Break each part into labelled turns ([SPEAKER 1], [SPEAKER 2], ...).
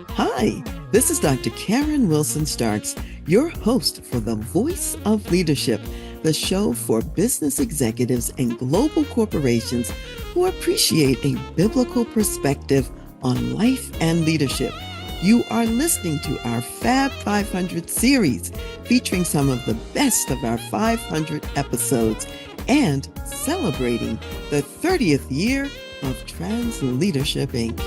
[SPEAKER 1] Hi, this is Dr. Karen Wilson Starks, your host for The Voice of Leadership, the show for business executives and global corporations who appreciate a biblical perspective on life and leadership. You are listening to our Fab 500 series featuring some of the best of our 500 episodes and celebrating the 30th year of Trans Leadership Inc.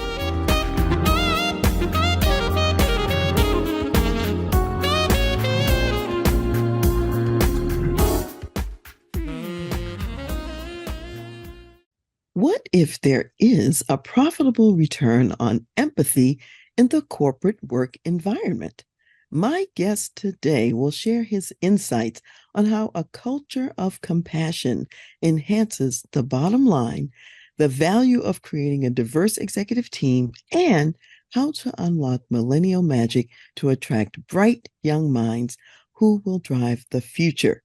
[SPEAKER 1] What if there is a profitable return on empathy in the corporate work environment? My guest today will share his insights on how a culture of compassion enhances the bottom line, the value of creating a diverse executive team, and how to unlock millennial magic to attract bright young minds who will drive the future.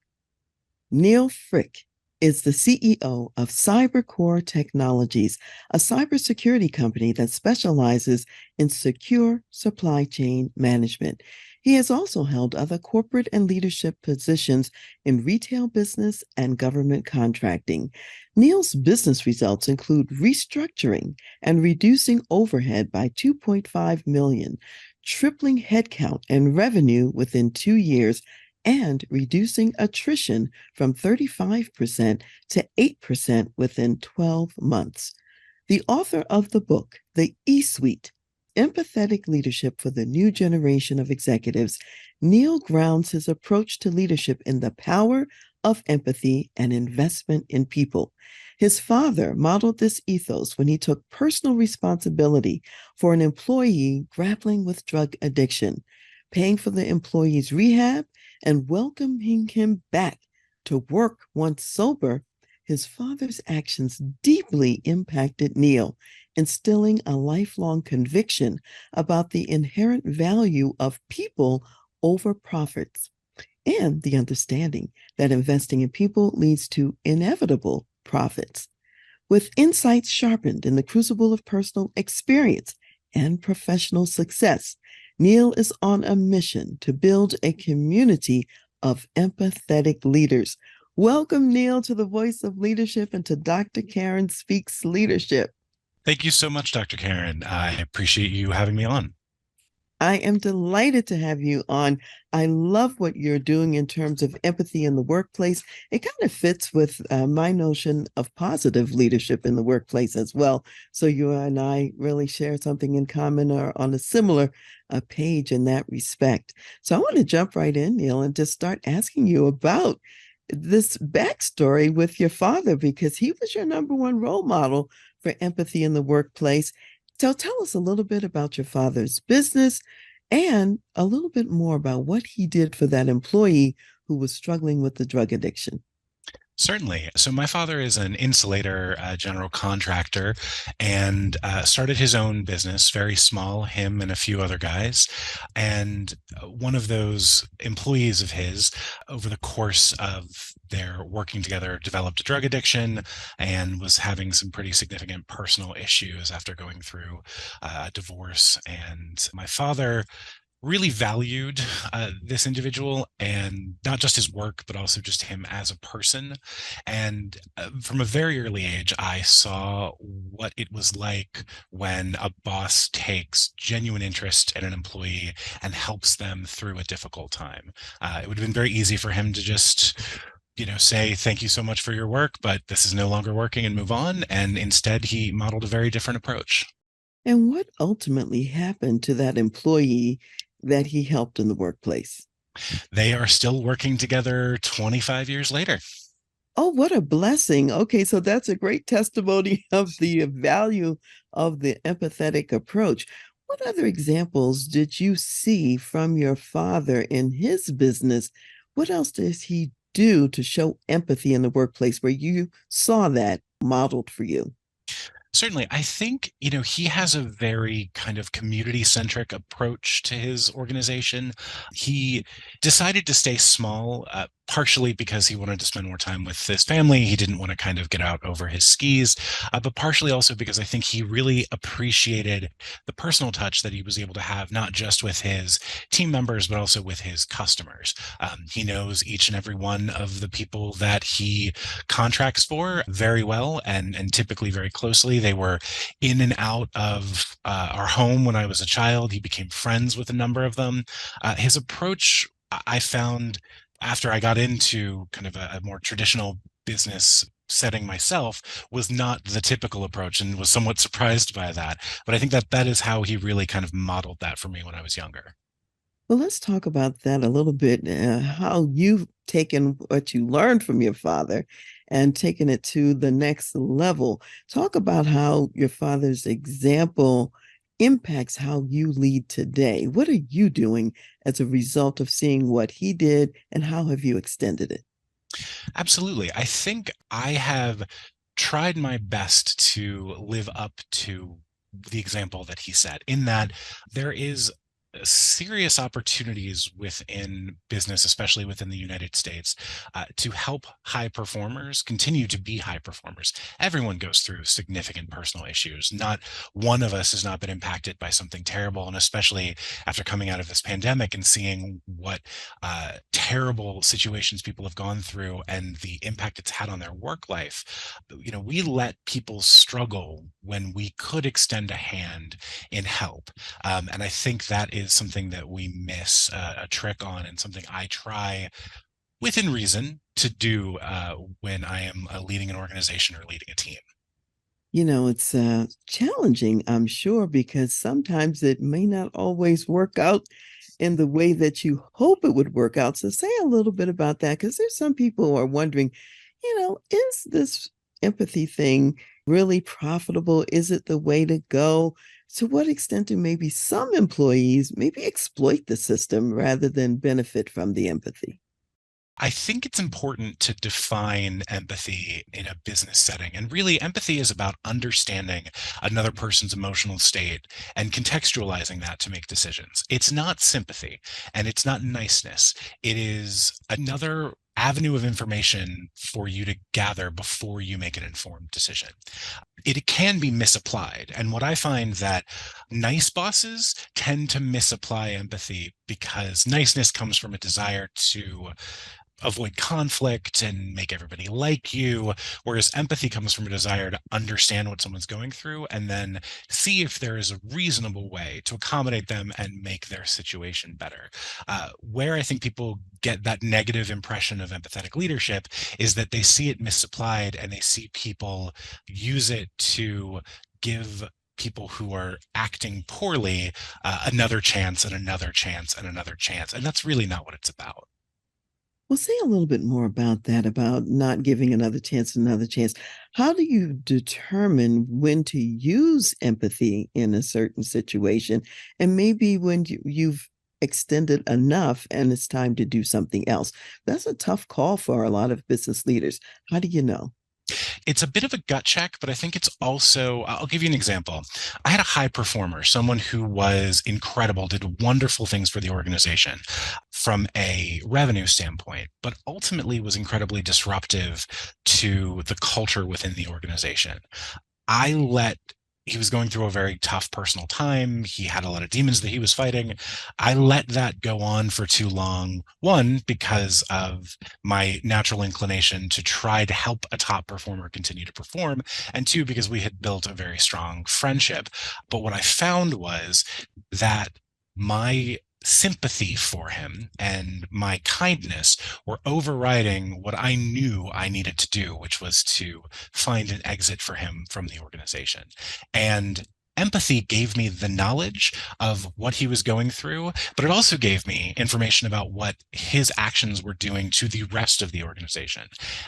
[SPEAKER 1] Neal Frick is the CEO of CyberCore Technologies, a cybersecurity company that specializes in secure supply chain management. He has also held other corporate and leadership positions in retail business and government contracting. Neal's business results include restructuring and reducing overhead by 2.5 million, tripling headcount and revenue within 2 years, and reducing attrition from 35% to 8% within 12 months. The author of the book, The E-Suite, Empathetic Leadership for the New Generation of Executives, Neal grounds his approach to leadership in the power of empathy and investment in people. His father modeled this ethos when he took personal responsibility for an employee grappling with drug addiction, paying for the employee's rehab and welcoming him back to work once sober. His father's actions deeply impacted Neal, instilling a lifelong conviction about the inherent value of people over profits and the understanding that investing in people leads to inevitable profits. With insights sharpened in the crucible of personal experience and professional success, Neal is on a mission to build a community of empathetic leaders. Welcome, Neal, to the Voice of Leadership and to Dr. Karen Speaks Leadership.
[SPEAKER 2] Thank you so much, Dr. Karen. I appreciate you having me on.
[SPEAKER 1] I am delighted to have you on. I love what you're doing in terms of empathy in the workplace. It kind of fits with my notion of positive leadership in the workplace as well. So you and I really share something in common or on a similar page in that respect. So I want to jump right in, Neal, and just start asking you about this backstory with your father, because he was your number one role model for empathy in the workplace. So tell us a little bit about your father's business and a little bit more about what he did for that employee who was struggling with the drug addiction.
[SPEAKER 2] Certainly. So my father is an insulator general contractor and started his own business, very small, him and a few other guys. And one of those employees of his, over the course of their working together, developed a drug addiction and was having some pretty significant personal issues after going through a divorce. And my father really valued this individual, and not just his work, but also just him as a person. And from a very early age, I saw what it was like when a boss takes genuine interest in an employee and helps them through a difficult time. It would have been very easy for him to just say thank you so much for your work, but this is no longer working and move on. And instead, he modeled a very different approach.
[SPEAKER 1] And what ultimately happened to that employee that he helped in the workplace?
[SPEAKER 2] They are still working together 25 years later.
[SPEAKER 1] Oh, what a blessing. Okay, so that's a great testimony of the value of the empathetic approach. What other examples did you see from your father in his business? What else does he do to show empathy in the workplace where you saw that modeled for you?
[SPEAKER 2] Certainly. I think, he has a very kind of community-centric approach to his organization. He decided to stay small, partially because he wanted to spend more time with his family. He didn't want to kind of get out over his skis, but partially also because I think he really appreciated the personal touch that he was able to have, not just with his team members, but also with his customers. He knows each and every one of the people that he contracts for very well, and typically very closely. They were in and out of our home when I was a child. He became friends with a number of them. His approach, I found, after I got into kind of a more traditional business setting myself, was not the typical approach, and was somewhat surprised by that. But I think that that is how he really kind of modeled that for me when I was younger.
[SPEAKER 1] Well, let's talk about that a little bit. How you've taken what you learned from your father and taken it to the next level. Talk about how your father's example impacts how you lead today. What are you doing as a result of seeing what he did, and how have you extended it?
[SPEAKER 2] Absolutely. I think I have tried my best to live up to the example that he set, in that there is serious opportunities within business, especially within the United States, to help high performers continue to be high performers. Everyone goes through significant personal issues. Not one of us has not been impacted by something terrible. And especially after coming out of this pandemic and seeing what terrible situations people have gone through and the impact it's had on their work life, we let people struggle when we could extend a hand in help. And I think that is something that we miss a trick on, and something I try within reason to do when I am leading an organization or leading a team.
[SPEAKER 1] It's challenging, I'm sure, because sometimes it may not always work out in the way that you hope it would work out. So, say a little bit about that, because there's some people who are wondering, is this empathy thing really profitable? Is it the way to go? To what extent do maybe some employees maybe exploit the system rather than benefit from the empathy?
[SPEAKER 2] I think it's important to define empathy in a business setting. And really, empathy is about understanding another person's emotional state and contextualizing that to make decisions. It's not sympathy, and it's not niceness. It is another avenue of information for you to gather before you make an informed decision. It can be misapplied. And what I find that nice bosses tend to misapply empathy, because niceness comes from a desire to avoid conflict and make everybody like you, whereas empathy comes from a desire to understand what someone's going through and then see if there is a reasonable way to accommodate them and make their situation better. Where I think people get that negative impression of empathetic leadership is that they see it misapplied, and they see people use it to give people who are acting poorly another chance and another chance and another chance. And that's really not what it's about.
[SPEAKER 1] Well, say a little bit more about that, about not giving another chance. How do you determine when to use empathy in a certain situation? And maybe when you've extended enough and it's time to do something else? That's a tough call for a lot of business leaders. How do you know?
[SPEAKER 2] It's a bit of a gut check, but I think it's also, I'll give you an example. I had a high performer, someone who was incredible, did wonderful things for the organization from a revenue standpoint, but ultimately was incredibly disruptive to the culture within the organization. I let He was going through a very tough personal time. He had a lot of demons that he was fighting. I let that go on for too long. One, because of my natural inclination to try to help a top performer continue to perform. And two, because we had built a very strong friendship. But what I found was that my sympathy for him and my kindness were overriding what I knew I needed to do, which was to find an exit for him from the organization. And empathy gave me the knowledge of what he was going through, but it also gave me information about what his actions were doing to the rest of the organization.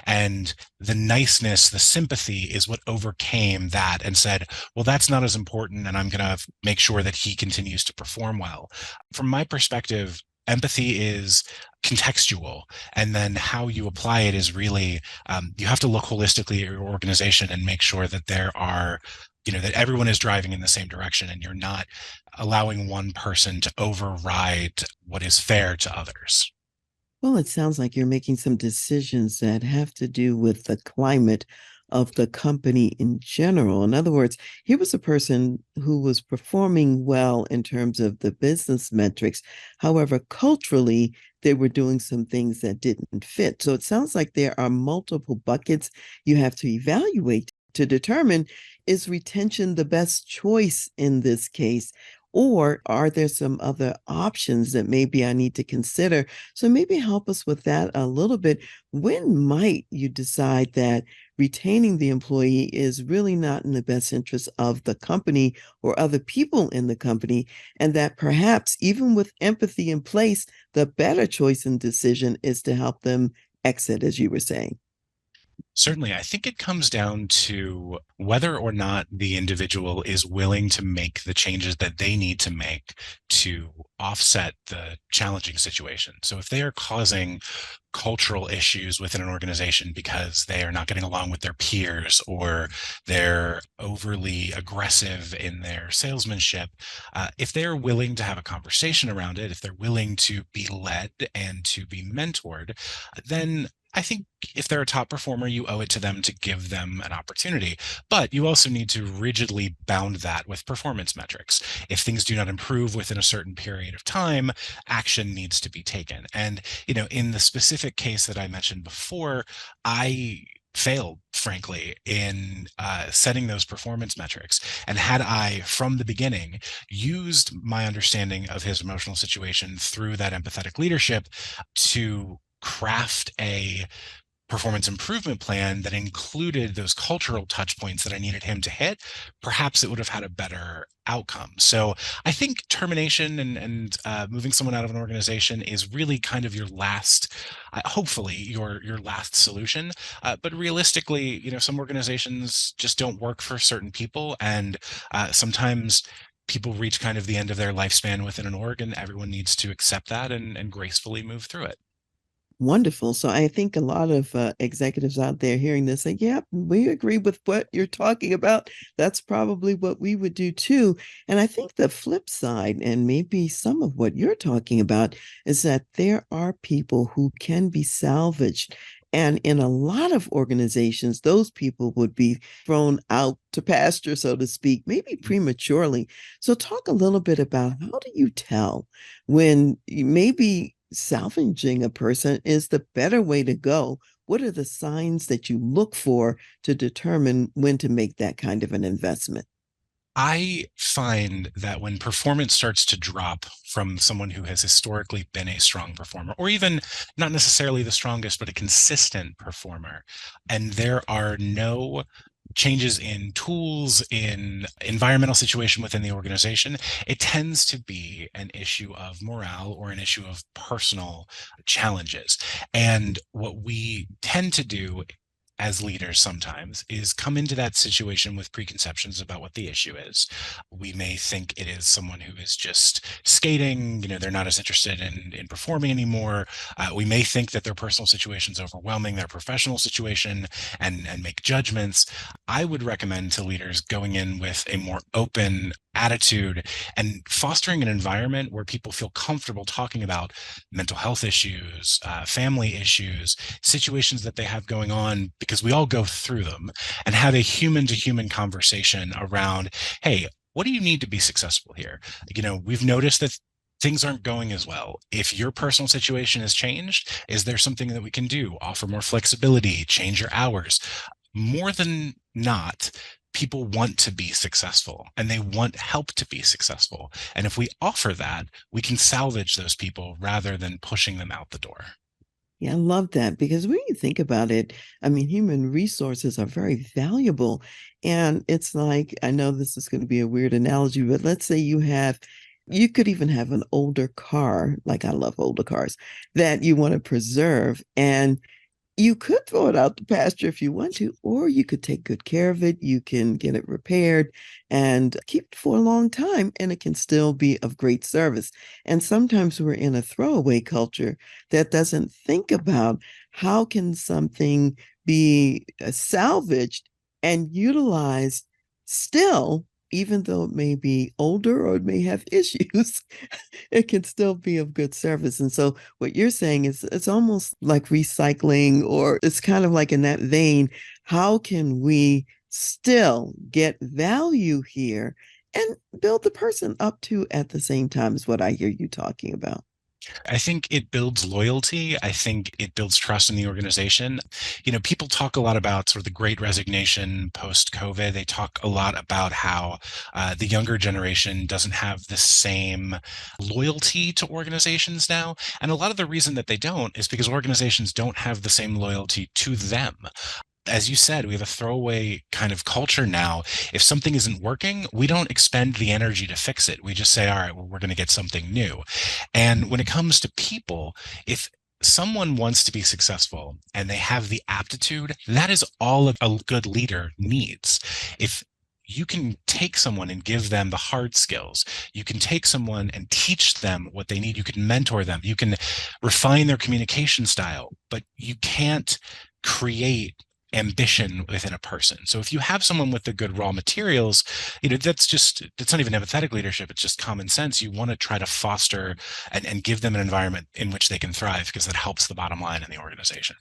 [SPEAKER 2] And the niceness, the sympathy is what overcame that and said, well, that's not as important, and I'm going to make sure that he continues to perform well. From my perspective, empathy is contextual, and then how you apply it is really, you have to look holistically at your organization and make sure that that everyone is driving in the same direction, and you're not allowing one person to override what is fair to others.
[SPEAKER 1] Well, it sounds like you're making some decisions that have to do with the climate of the company in general. In other words, here was a person who was performing well in terms of the business metrics. However, culturally, they were doing some things that didn't fit. So it sounds like there are multiple buckets you have to evaluate to determine, is retention the best choice in this case? Or are there some other options that maybe I need to consider? So maybe help us with that a little bit. When might you decide that retaining the employee is really not in the best interest of the company or other people in the company, and that perhaps even with empathy in place, the better choice and decision is to help them exit, as you were saying?
[SPEAKER 2] Certainly, I think it comes down to whether or not the individual is willing to make the changes that they need to make to offset the challenging situation. So if they are causing cultural issues within an organization because they are not getting along with their peers, or they're overly aggressive in their salesmanship, if they're willing to have a conversation around it, if they're willing to be led and to be mentored, then I think if they're a top performer, you owe it to them to give them an opportunity. But you also need to rigidly bound that with performance metrics. If things do not improve within a certain period of time, action needs to be taken. And, in the specific case that I mentioned before, I failed, frankly, in setting those performance metrics. And had I, from the beginning, used my understanding of his emotional situation through that empathetic leadership to craft a performance improvement plan that included those cultural touch points that I needed him to hit, perhaps it would have had a better outcome. So I think termination and moving someone out of an organization is really kind of your last, hopefully your last solution. But realistically, some organizations just don't work for certain people, and sometimes people reach kind of the end of their lifespan within an org, and everyone needs to accept that and gracefully move through it.
[SPEAKER 1] Wonderful. So I think a lot of executives out there hearing this say, yeah, we agree with what you're talking about. That's probably what we would do too. And I think the flip side, and maybe some of what you're talking about, is that there are people who can be salvaged. And in a lot of organizations, those people would be thrown out to pasture, so to speak, maybe prematurely. So, talk a little bit about, how do you tell when you maybe salvaging a person is the better way to go? What are the signs that you look for to determine when to make that kind of an investment?
[SPEAKER 2] I find that when performance starts to drop from someone who has historically been a strong performer, or even not necessarily the strongest, but a consistent performer, and there are no changes in tools, in environmental situation within the organization, it tends to be an issue of morale or an issue of personal challenges. And what we tend to do as leaders sometimes is come into that situation with preconceptions about what the issue is. We may think it is someone who is just skating, they're not as interested in performing anymore. We may think that their personal situation is overwhelming their professional situation, and make judgments. I would recommend to leaders going in with a more open attitude and fostering an environment where people feel comfortable talking about mental health issues, family issues, situations that they have going on, because we all go through them, and have a human to human conversation around, hey, what do you need to be successful here? We've noticed that things aren't going as well. If your personal situation has changed, is there something that we can do? Offer more flexibility, change your hours. More than not, people want to be successful and they want help to be successful. And if we offer that, we can salvage those people rather than pushing them out the door.
[SPEAKER 1] Yeah, I love that, because when you think about it, I mean, human resources are very valuable. And it's like, I know this is going to be a weird analogy, but let's say you could even have an older car, like I love older cars, that you want to preserve. And you could throw it out to pasture if you want to, or you could take good care of it. You can get it repaired and keep it for a long time, and it can still be of great service. And sometimes we're in a throwaway culture that doesn't think about, how can something be salvaged and utilized still even though it may be older or it may have issues, it can still be of good service. And so what you're saying is it's almost like recycling, or it's kind of like in that vein. How can we still get value here and build the person up to at the same time, is what I hear you talking about.
[SPEAKER 2] I think it builds loyalty. I think it builds trust in the organization. People talk a lot about sort of the great resignation post COVID. They talk a lot about how the younger generation doesn't have the same loyalty to organizations now. And a lot of the reason that they don't is because organizations don't have the same loyalty to them. As you said, we have a throwaway kind of culture now. If something isn't working, we don't expend the energy to fix it. We just say, all right, well, we're going to get something new. And when it comes to people, if someone wants to be successful and they have the aptitude, that is all a good leader needs. If you can take someone and give them the hard skills. You can take someone and teach them what they need. You can mentor them. You can refine their communication style, but you can't create ambition within a person. So if you have someone with the good raw materials, that's not even empathetic leadership. It's just common sense. You want to try to foster and give them an environment in which they can thrive because that helps the bottom line in the organization.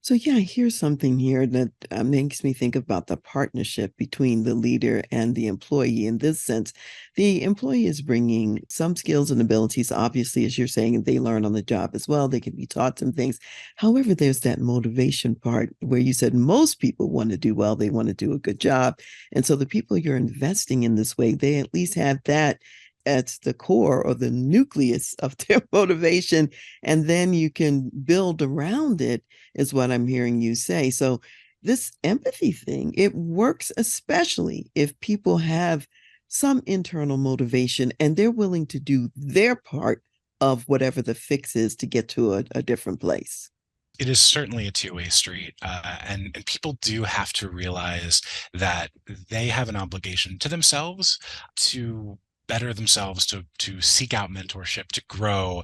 [SPEAKER 1] So, yeah, I hear something here that makes me think about the partnership between the leader and the employee. In this sense, the employee is bringing some skills and abilities. Obviously, as you're saying, they learn on the job as well. They can be taught some things. However, there's that motivation part where you said most people want to do well, they want to do a good job. And so the people you're investing in this way, they at least have that at the core or the nucleus of their motivation, and then you can build around it, is what I'm hearing you say. So this empathy thing, it works especially if people have some internal motivation and they're willing to do their part of whatever the fix is to get to a different place.
[SPEAKER 2] It is certainly a two-way street, and people do have to realize that they have an obligation to themselves to better themselves, to seek out mentorship, to grow.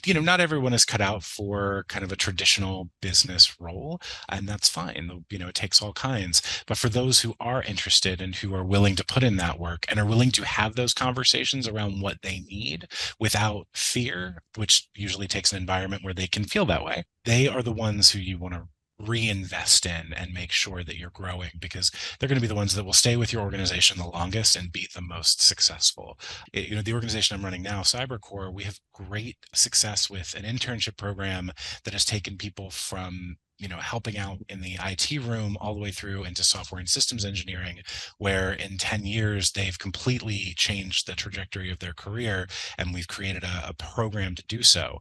[SPEAKER 2] Not everyone is cut out for kind of a traditional business role, and that's fine. It takes all kinds. But for those who are interested and who are willing to put in that work and are willing to have those conversations around what they need without fear, which usually takes an environment where they can feel that way, they are the ones who you want to reinvest in and make sure that you're growing, because they're going to be the ones that will stay with your organization the longest and be the most successful. The organization I'm running now, CyberCore, we have great success with an internship program that has taken people from helping out in the IT room all the way through into software and systems engineering, where in 10 years they've completely changed the trajectory of their career, and we've created a program to do so.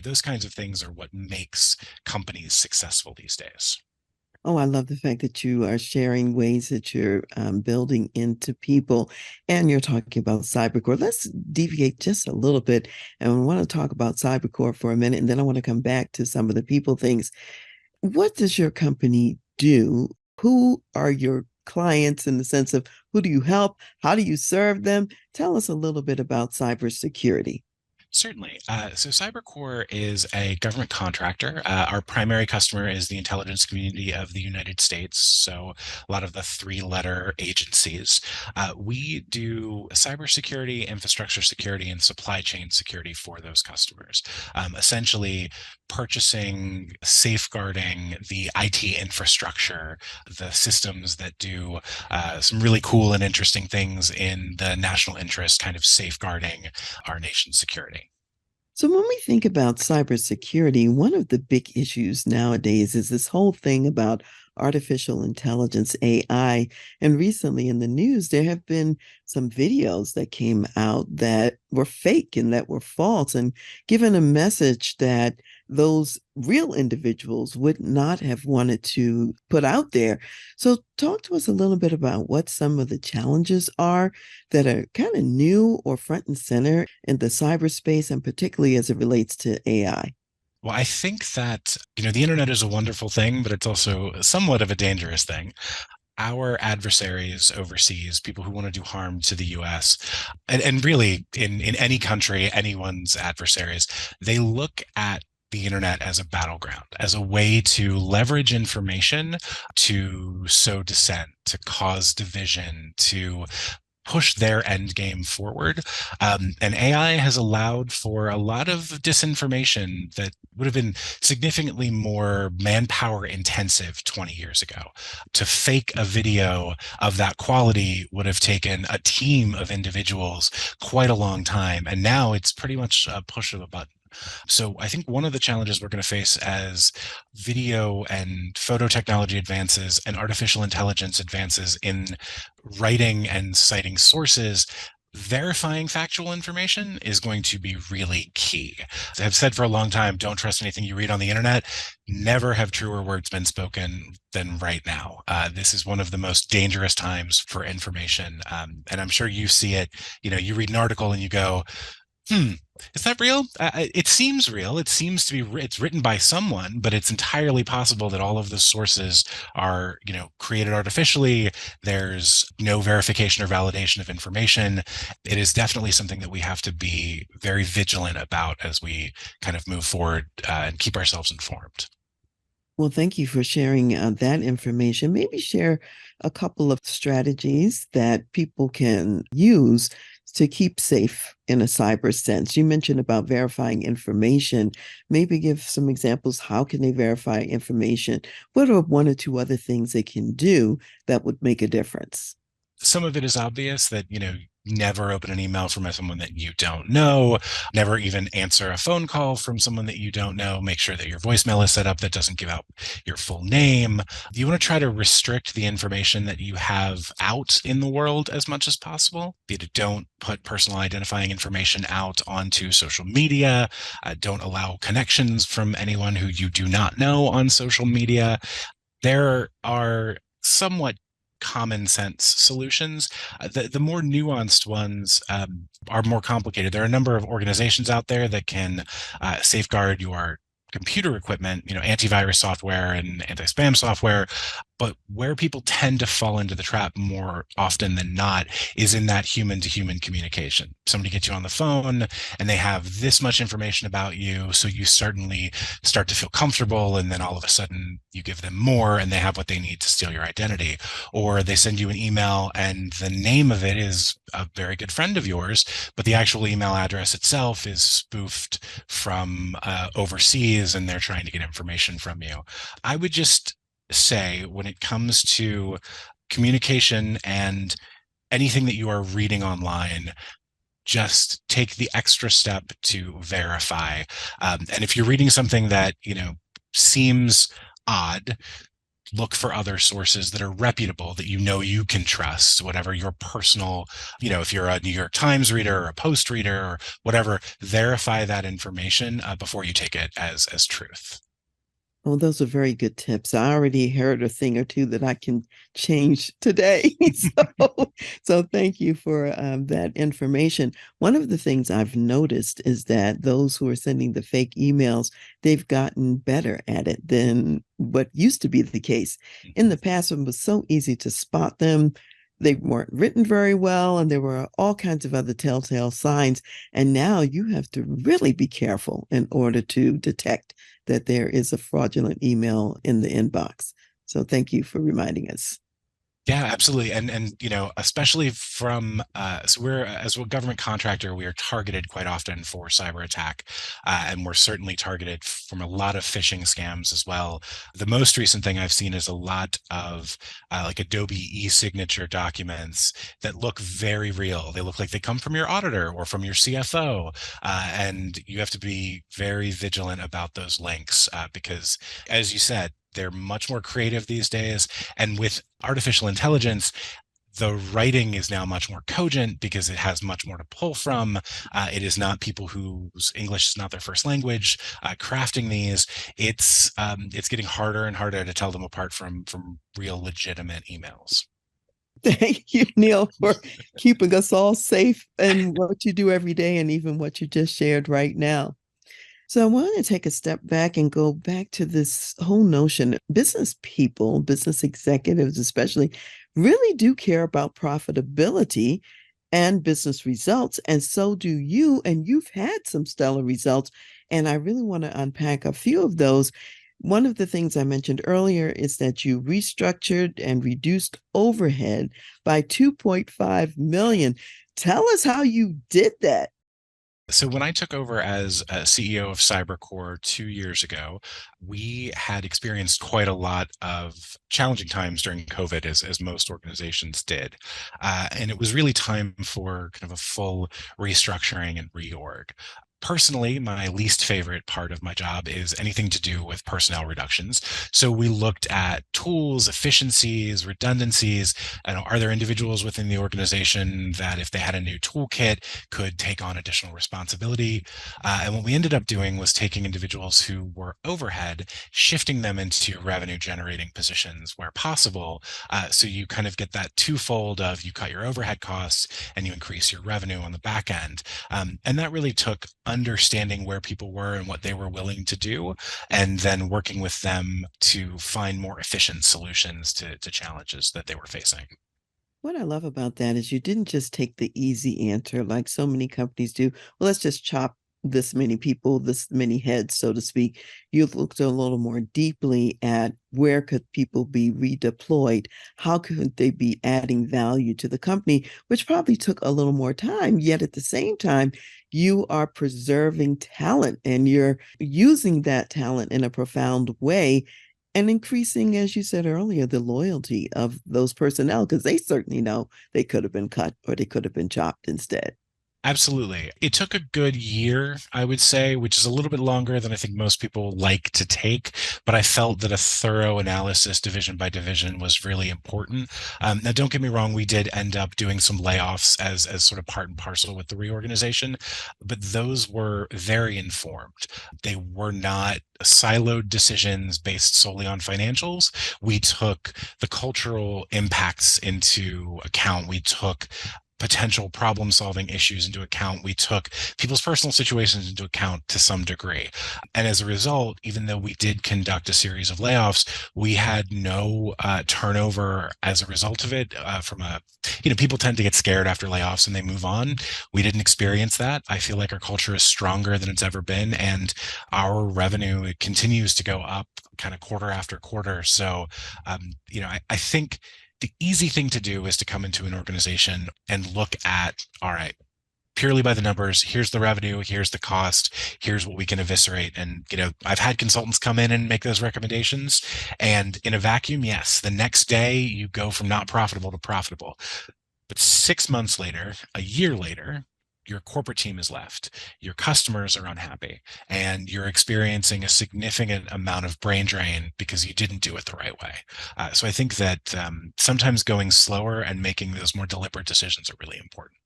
[SPEAKER 2] Those kinds of things are what makes companies successful these days.
[SPEAKER 1] Oh, I love the fact that you are sharing ways that you're building into people, and you're talking about CyberCore. Let's deviate just a little bit, and we want to talk about CyberCore for a minute, and then I want to come back to some of the people things. What does your company do? Who are your clients, in the sense of who do you help? How do you serve them? Tell us a little bit about cybersecurity.
[SPEAKER 2] Certainly. So CyberCore is a government contractor. Our primary customer is the intelligence community of the United States, so a lot of the three-letter agencies. We do cybersecurity, infrastructure security, and supply chain security for those customers. Essentially, purchasing, safeguarding the IT infrastructure, the systems that do some really cool and interesting things in the national interest, kind of safeguarding our nation's security.
[SPEAKER 1] So, when we think about cybersecurity, one of the big issues nowadays is this whole thing about artificial intelligence, AI. And recently in the news, there have been some videos that came out that were fake and that were false, and given a message that those real individuals would not have wanted to put out there. So, talk to us a little bit about what some of the challenges are that are kind of new or front and center in the cyberspace, and particularly as it relates to AI.
[SPEAKER 2] Well, I think that, the internet is a wonderful thing, but it's also somewhat of a dangerous thing. Our adversaries overseas, people who want to do harm to the US, and really in any country, anyone's adversaries, they look at the internet as a battleground, as a way to leverage information to sow dissent, to cause division, to push their end game forward. And AI has allowed for a lot of disinformation that would have been significantly more manpower intensive 20 years ago. To fake a video of that quality would have taken a team of individuals quite a long time. And now it's pretty much a push of a button. So I think one of the challenges we're going to face as video and photo technology advances and artificial intelligence advances in writing and citing sources, verifying factual information is going to be really key. As I've said for a long time, don't trust anything you read on the internet. Never have truer words been spoken than right now. This is one of the most dangerous times for information. And I'm sure you see it. You read an article and you go, is that real? It seems real. It seems to be, it's written by someone, but it's entirely possible that all of the sources are, created artificially. There's no verification or validation of information. It is definitely something that we have to be very vigilant about as we kind of move forward and keep ourselves informed.
[SPEAKER 1] Well, thank you for sharing that information. Maybe share a couple of strategies that people can use to keep safe in a cyber sense. You mentioned about verifying information. Maybe give some examples. How can they verify information? What are one or two other things they can do that would make a difference?
[SPEAKER 2] Some of it is obvious that, never open an email from someone that you don't know, never even answer a phone call from someone that you don't know. Make sure that your voicemail is set up that doesn't give out your full name. You want to try to restrict the information that you have out in the world as much as possible. Don't put personal identifying information out onto social media. Don't allow connections from anyone who you do not know on social media. There are somewhat common sense solutions. The more nuanced ones are more complicated. There are a number of organizations out there that can safeguard your computer equipment, antivirus software and anti-spam software. But where people tend to fall into the trap more often than not is in that human to human communication. Somebody gets you on the phone and they have this much information about you. So you certainly start to feel comfortable. And then all of a sudden you give them more and they have what they need to steal your identity. Or they send you an email and the name of it is a very good friend of yours, but the actual email address itself is spoofed from overseas and they're trying to get information from you. I would just say when it comes to communication and anything that you are reading online, just take the extra step to verify. And if you're reading something that, seems odd, look for other sources that are reputable, that you can trust, whatever your personal, if you're a New York Times reader or a Post reader or whatever, verify that information before you take it as truth.
[SPEAKER 1] Well, those are very good tips. I already heard a thing or two that I can change today. So thank you for that information. One of the things I've noticed is that those who are sending the fake emails, they've gotten better at it than what used to be the case. In the past, it was so easy to spot them. They weren't written very well, and there were all kinds of other telltale signs. And now you have to really be careful in order to detect that there is a fraudulent email in the inbox. So thank you for reminding us.
[SPEAKER 2] Yeah, absolutely. And especially from so we're as a government contractor, we are targeted quite often for cyber attack. And we're certainly targeted from a lot of phishing scams as well. The most recent thing I've seen is a lot of like Adobe e-signature documents that look very real. They look like they come from your auditor or from your CFO. And you have to be very vigilant about those links because, as you said, they're much more creative these days. And with artificial intelligence, the writing is now much more cogent because it has much more to pull from. It is not people whose English is not their first language crafting these. It's getting harder and harder to tell them apart from real legitimate emails.
[SPEAKER 1] Thank you, Neal, for keeping us all safe in what you do every day and even what you just shared right now. So I want to take a step back and go back to this whole notion. Business people, business executives especially, really do care about profitability. and business results. And so do you. And you've had some stellar results. And I really want to unpack a few of those. One of the things I mentioned earlier is that you restructured and reduced overhead by 2.5 million. Tell us how you did that.
[SPEAKER 2] So when I took over as CEO of CyberCore 2 years ago, we had experienced quite a lot of challenging times during COVID, as most organizations did. And it was really time for kind of a full restructuring and reorg. Personally, my least favorite part of my job is anything to do with personnel reductions. So we looked at tools, efficiencies, redundancies, and are there individuals within the organization that if they had a new toolkit could take on additional responsibility. And what we ended up doing was taking individuals who were overhead, shifting them into revenue generating positions where possible. So you kind of get that twofold of you cut your overhead costs and you increase your revenue on the back end. And that really took understanding where people were and what they were willing to do, and then working with them to find more efficient solutions to challenges that they were facing.
[SPEAKER 1] What I love about that is you didn't just take the easy answer like so many companies do. Well, let's just chop this many people, this many heads, so to speak. You looked a little more deeply at where could people be redeployed? How could they be adding value to the company, which probably took a little more time. Yet at the same time, you are preserving talent and you're using that talent in a profound way and increasing, as you said earlier, the loyalty of those personnel because they certainly know they could have been cut or they could have been chopped instead.
[SPEAKER 2] Absolutely. It took a good year, I would say, which is a little bit longer than I think most people like to take. But I felt that a thorough analysis, division by division, was really important. Now, don't get me wrong, we did end up doing some layoffs as sort of part and parcel with the reorganization, but those were very informed. They were not siloed decisions based solely on financials. We took the cultural impacts into account. We took potential problem solving issues into account. We took people's personal situations into account to some degree. And as a result, even though we did conduct a series of layoffs, we had no turnover as a result of it. People tend to get scared after layoffs and they move on. We didn't experience that. I feel like our culture is stronger than it's ever been. And our revenue continues to go up kind of quarter after quarter. So, I think the easy thing to do is to come into an organization and look at, all right, purely by the numbers, here's the revenue, here's the cost, here's what we can eviscerate. And, I've had consultants come in and make those recommendations. And in a vacuum, yes, the next day you go from not profitable to profitable. But 6 months later, a year later, your corporate team is left, your customers are unhappy, and you're experiencing a significant amount of brain drain because you didn't do it the right way. So I think that sometimes going slower and making those more deliberate decisions are really important.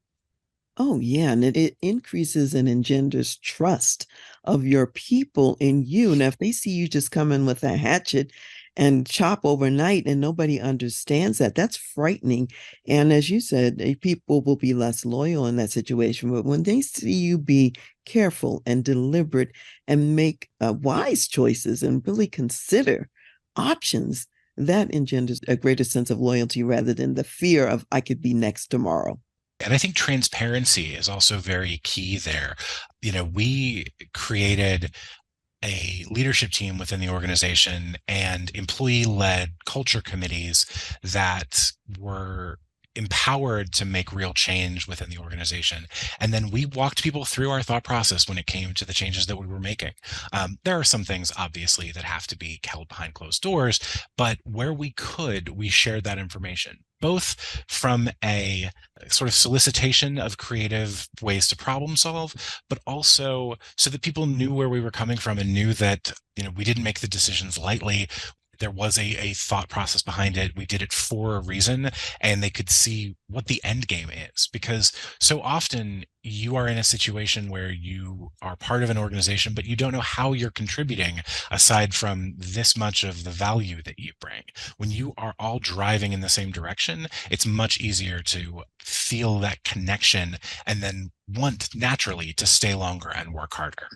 [SPEAKER 1] Oh, yeah. And it increases and engenders trust of your people in you. Now, if they see you just come in with a hatchet and chop overnight and nobody understands that, that's frightening. And as you said, people will be less loyal in that situation. But when they see you be careful and deliberate and make wise choices and really consider options, that engenders a greater sense of loyalty rather than the fear of I could be next tomorrow.
[SPEAKER 2] And I think transparency is also very key there. We created a leadership team within the organization and employee led culture committees that were empowered to make real change within the organization. And then we walked people through our thought process when it came to the changes that we were making. There are some things, obviously, that have to be held behind closed doors, but where we could, we shared that information, both from a sort of solicitation of creative ways to problem solve, but also so that people knew where we were coming from and knew that, we didn't make the decisions lightly. There was a thought process behind it. We did it for a reason, and they could see what the end game is. Because so often you are in a situation where you are part of an organization, but you don't know how you're contributing aside from this much of the value that you bring. When you are all driving in the same direction, it's much easier to feel that connection and then want naturally to stay longer and work harder.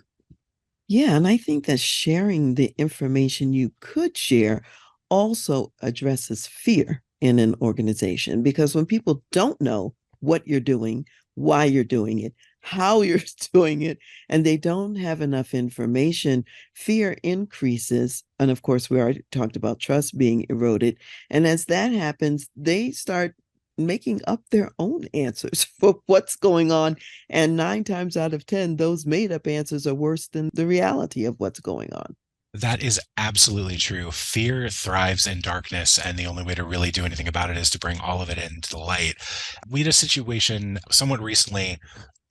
[SPEAKER 1] Yeah, and I think that sharing the information you could share also addresses fear in an organization because when people don't know what you're doing, why you're doing it, how you're doing it, and they don't have enough information, fear increases. And of course, we already talked about trust being eroded. And as that happens, they start making up their own answers for what's going on. And 9 times out of 10, those made up answers are worse than the reality of what's going on.
[SPEAKER 2] That is absolutely true. Fear thrives in darkness, and the only way to really do anything about it is to bring all of it into the light. We had a situation somewhat recently.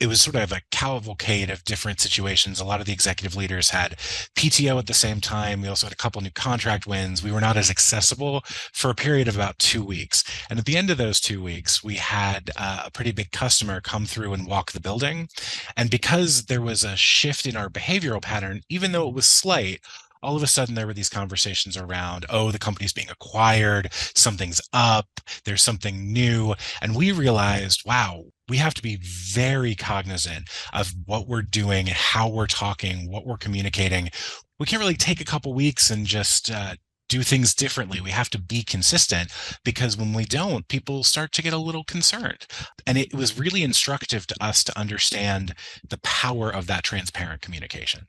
[SPEAKER 2] It was sort of a cavalcade of different situations. A lot of the executive leaders had PTO at the same time. We also had a couple new contract wins. We were not as accessible for a period of about 2 weeks. And at the end of those 2 weeks, we had a pretty big customer come through and walk the building. And because there was a shift in our behavioral pattern, even though it was slight, all of a sudden there were these conversations around, oh, the company's being acquired, something's up, there's something new. And we realized, wow, we have to be very cognizant of what we're doing, how we're talking, what we're communicating. We can't really take a couple weeks and just do things differently. We have to be consistent, because when we don't, people start to get a little concerned. And it was really instructive to us to understand the power of that transparent communication.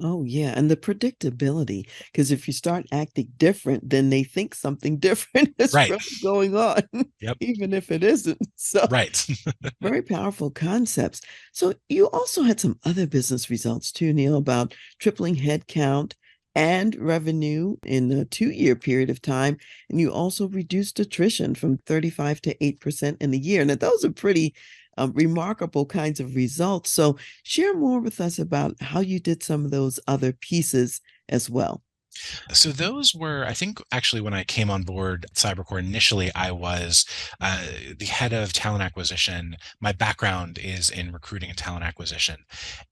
[SPEAKER 1] Oh, yeah. And the predictability, because if you start acting different, then they think something different is
[SPEAKER 2] Right.
[SPEAKER 1] really going on,
[SPEAKER 2] Yep.
[SPEAKER 1] even if it isn't. So,
[SPEAKER 2] Right.
[SPEAKER 1] very powerful concepts. So, you also had some other business results too, Neal, about tripling headcount and revenue in a 2 year period of time. And you also reduced attrition from 35 to 8% in a year. Now, those are pretty remarkable kinds of results. So, share more with us about how you did some of those other pieces as well.
[SPEAKER 2] So those were, I think, actually when I came on board CyberCore initially, I was the head of talent acquisition. My background is in recruiting and talent acquisition,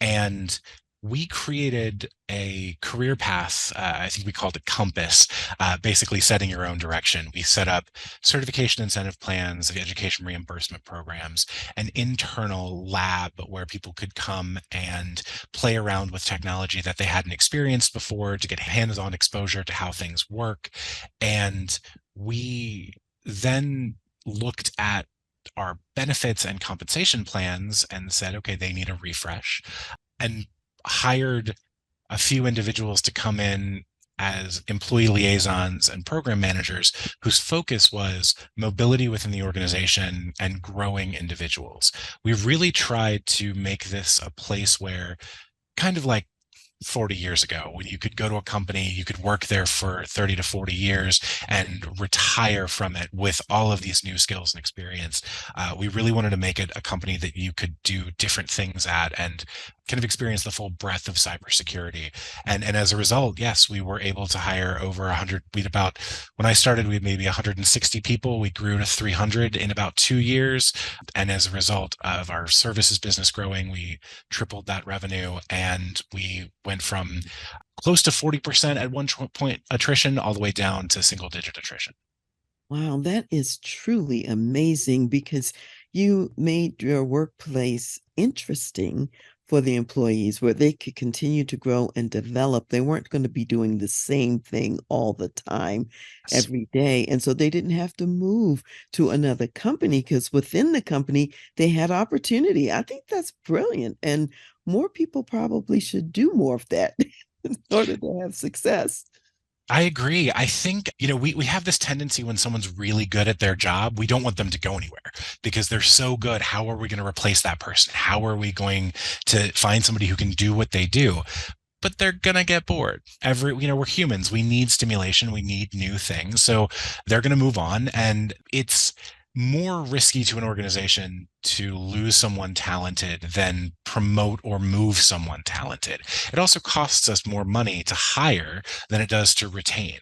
[SPEAKER 2] and we created a career path. I think we called it Compass, basically setting your own direction. We set up certification incentive plans, education reimbursement programs, an internal lab where people could come and play around with technology that they hadn't experienced before to get hands-on exposure to how things work. And we then looked at our benefits and compensation plans and said, okay, they need a refresh, and hired a few individuals to come in as employee liaisons and program managers whose focus was mobility within the organization and growing individuals. We've really tried to make this a place where, kind of like 40 years ago, when you could go to a company, you could work there for 30 to 40 years and retire from it with all of these new skills and experience. We really wanted to make it a company that you could do different things at and kind of experience the full breadth of cybersecurity. And as a result, yes, we were able to hire over 100. When I started, we had maybe 160 people. We grew to 300 in about 2 years. And as a result of our services business growing, we tripled that revenue, and we went from close to 40% at one point attrition all the way down to single digit attrition.
[SPEAKER 1] Wow, that is truly amazing because you made your workplace interesting for the employees where they could continue to grow and develop. They weren't going to be doing the same thing all the time,
[SPEAKER 2] Yes.
[SPEAKER 1] every day. And so they didn't have to move to another company because within the company, they had opportunity. I think that's brilliant. And more people probably should do more of that in order to have success.
[SPEAKER 2] I agree. I think, we have this tendency when someone's really good at their job, we don't want them to go anywhere because they're so good. How are we going to replace that person? How are we going to find somebody who can do what they do? But they're gonna get bored. We're humans. We need stimulation. We need new things. So they're gonna move on. And it's more risky to an organization to lose someone talented than promote or move someone talented. It also costs us more money to hire than it does to retain.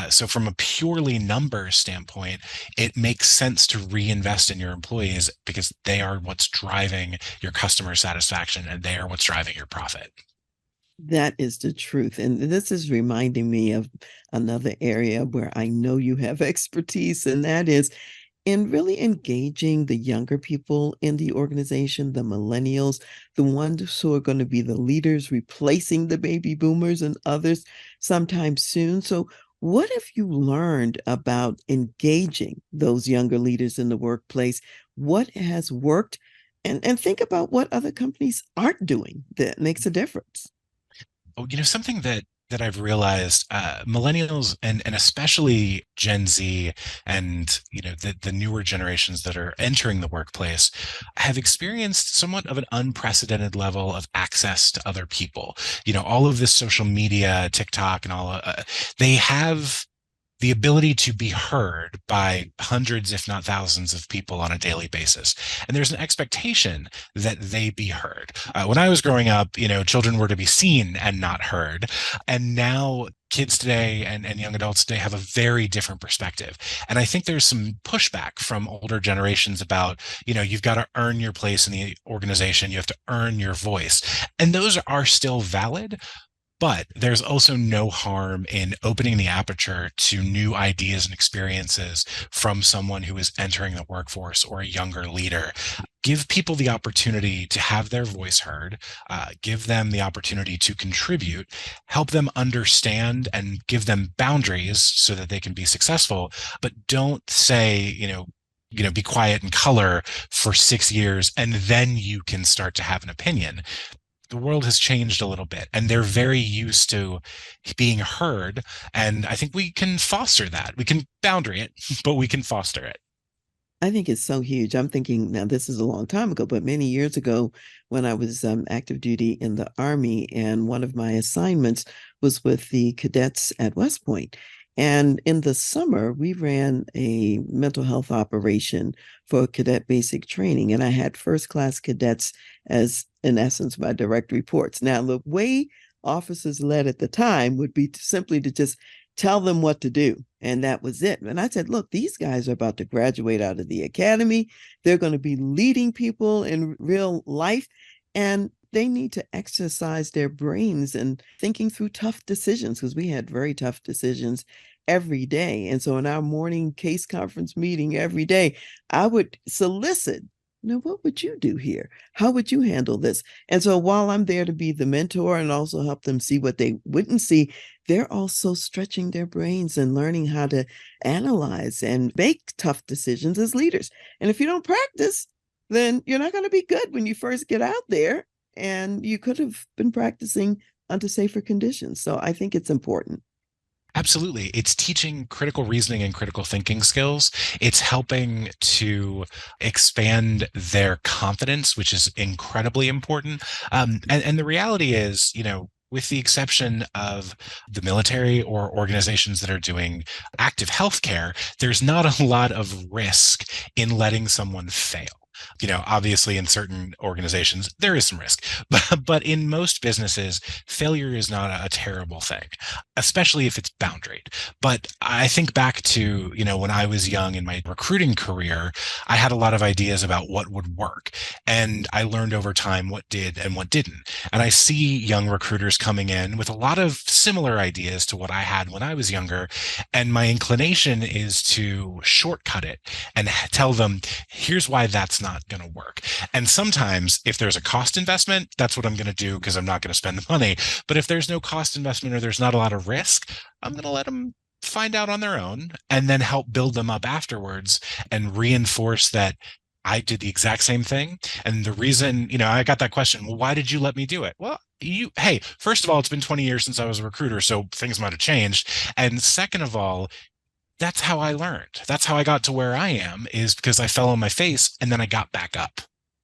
[SPEAKER 2] So from a purely numbers standpoint, it makes sense to reinvest in your employees because they are what's driving your customer satisfaction and they are what's driving your profit.
[SPEAKER 1] That is the truth. And this is reminding me of another area where I know you have expertise, and that is in really engaging the younger people in the organization, the millennials, the ones who are going to be the leaders, replacing the baby boomers and others sometime soon. So, What have you learned about engaging those younger leaders in the workplace? What has worked? And think about what other companies aren't doing that makes a difference.
[SPEAKER 2] Oh, something that I've realized, millennials and especially Gen Z and the newer generations that are entering the workplace have experienced somewhat of an unprecedented level of access to other people. All of this social media, TikTok, and all. They have the ability to be heard by hundreds, if not thousands, of people on a daily basis. And there's an expectation that they be heard. When I was growing up, children were to be seen and not heard. And now kids today and young adults today have a very different perspective. And I think there's some pushback from older generations about, you've got to earn your place in the organization. You have to earn your voice. And those are still valid. But there's also no harm in opening the aperture to new ideas and experiences from someone who is entering the workforce or a younger leader. Give people the opportunity to have their voice heard, give them the opportunity to contribute, help them understand and give them boundaries so that they can be successful. But don't say, be quiet and color for 6 years and then you can start to have an opinion. The world has changed a little bit and they're very used to being heard. And I think we can foster that. We can boundary it, but we can foster it.
[SPEAKER 1] I think it's so huge. I'm thinking now, this is a long time ago, but many years ago when I was active duty in the Army, and one of my assignments was with the cadets at West Point. And in the summer, we ran a mental health operation for cadet basic training. And I had first class cadets as, in essence, my direct reports. Now, the way officers led at the time would be simply to just tell them what to do. And that was it. And I said, look, these guys are about to graduate out of the academy. They're going to be leading people in real life. And they need to exercise their brains and thinking through tough decisions, because we had very tough decisions every day. And so in our morning case conference meeting every day, I would solicit, what would you do here? How would you handle this? And so while I'm there to be the mentor and also help them see what they wouldn't see, they're also stretching their brains and learning how to analyze and make tough decisions as leaders. And if you don't practice, then you're not going to be good when you first get out there. And you could have been practicing under safer conditions. So I think it's important.
[SPEAKER 2] Absolutely. It's teaching critical reasoning and critical thinking skills. It's helping to expand their confidence, which is incredibly important. And the reality is, with the exception of the military or organizations that are doing active healthcare, there's not a lot of risk in letting someone fail. Obviously in certain organizations, there is some risk, but in most businesses, failure is not a terrible thing, especially if it's boundaried. But I think back to, when I was young in my recruiting career, I had a lot of ideas about what would work. And I learned over time what did and what didn't. And I see young recruiters coming in with a lot of similar ideas to what I had when I was younger. And my inclination is to shortcut it and tell them, here's why that's not going to work. And sometimes if there's a cost investment, that's what I'm going to do because I'm not going to spend the money. But if there's no cost investment or there's not a lot of risk, I'm going to let them find out on their own and then help build them up afterwards and reinforce that I did the exact same thing. And the reason, I got that question, well, why did you let me do it? Well, hey, first of all, it's been 20 years since I was a recruiter, so things might have changed. And second of all, that's how I learned. That's how I got to where I am, is because I fell on my face and then I got back up.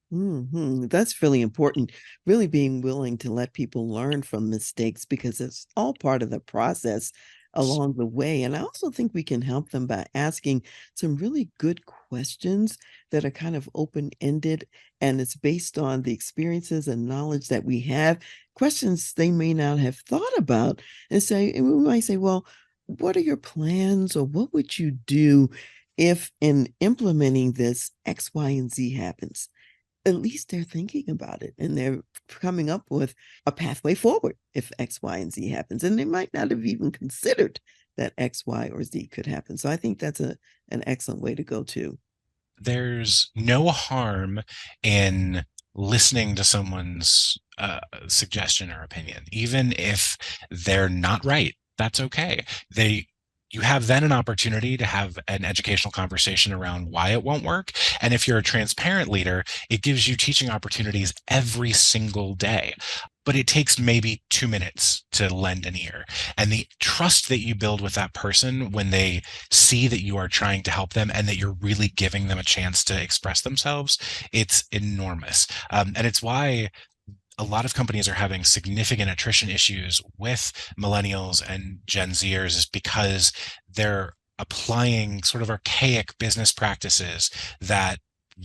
[SPEAKER 1] That's really important. Really being willing to let people learn from mistakes, because it's all part of the process along the way. And I also think we can help them by asking some really good questions that are kind of open-ended, and it's based on the experiences and knowledge that we have, questions they may not have thought about. And we might say, well, what are your plans, or what would you do if in implementing this X, Y, and Z happens? At least they're thinking about it and they're coming up with a pathway forward if X, Y, and Z happens. And they might not have even considered that X, Y, or Z could happen. So I think that's an excellent way to go too.
[SPEAKER 2] There's no harm in listening to someone's suggestion or opinion, even if they're not right. That's okay. You have then an opportunity to have an educational conversation around why it won't work. And if you're a transparent leader, it gives you teaching opportunities every single day. But it takes maybe 2 minutes to lend an ear. And the trust that you build with that person when they see that you are trying to help them and that you're really giving them a chance to express themselves, it's enormous. And it's why a lot of companies are having significant attrition issues with millennials and Gen Zers is because they're applying sort of archaic business practices that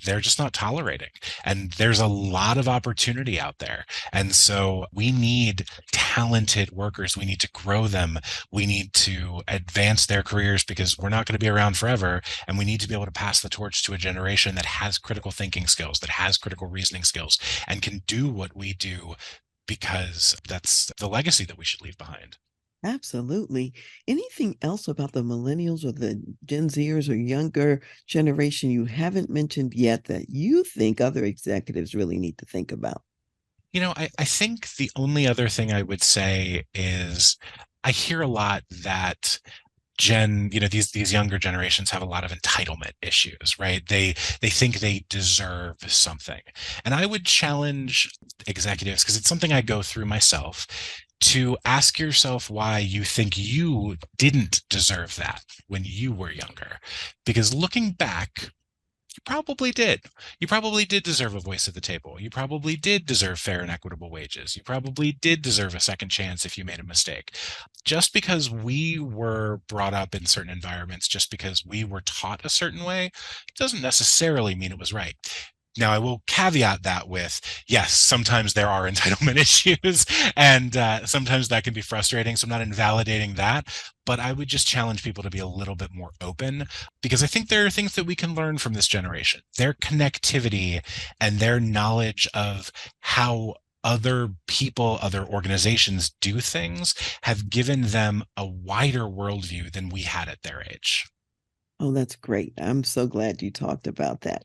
[SPEAKER 2] they're just not tolerating. And there's a lot of opportunity out there. And so we need talented workers. We need to grow them. We need to advance their careers because we're not going to be around forever. And we need to be able to pass the torch to a generation that has critical thinking skills, that has critical reasoning skills, and can do what we do because that's the legacy that we should leave behind.
[SPEAKER 1] Absolutely. Anything else about the millennials or the Gen Zers or younger generation you haven't mentioned yet that you think other executives really need to think about?
[SPEAKER 2] I think the only other thing I would say is I hear a lot that these younger generations have a lot of entitlement issues, right? They think they deserve something. And I would challenge executives, because it's something I go through myself, to ask yourself why you think you didn't deserve that when you were younger. Because looking back, you probably did. You probably did deserve a voice at the table. You probably did deserve fair and equitable wages. You probably did deserve a second chance if you made a mistake. Just because we were brought up in certain environments, just because we were taught a certain way, doesn't necessarily mean it was right. Now, I will caveat that with, yes, sometimes there are entitlement issues, and sometimes that can be frustrating. So I'm not invalidating that, but I would just challenge people to be a little bit more open because I think there are things that we can learn from this generation. Their connectivity and their knowledge of how other people, other organizations do things have given them a wider worldview than we had at their age.
[SPEAKER 1] Oh, that's great. I'm so glad you talked about that.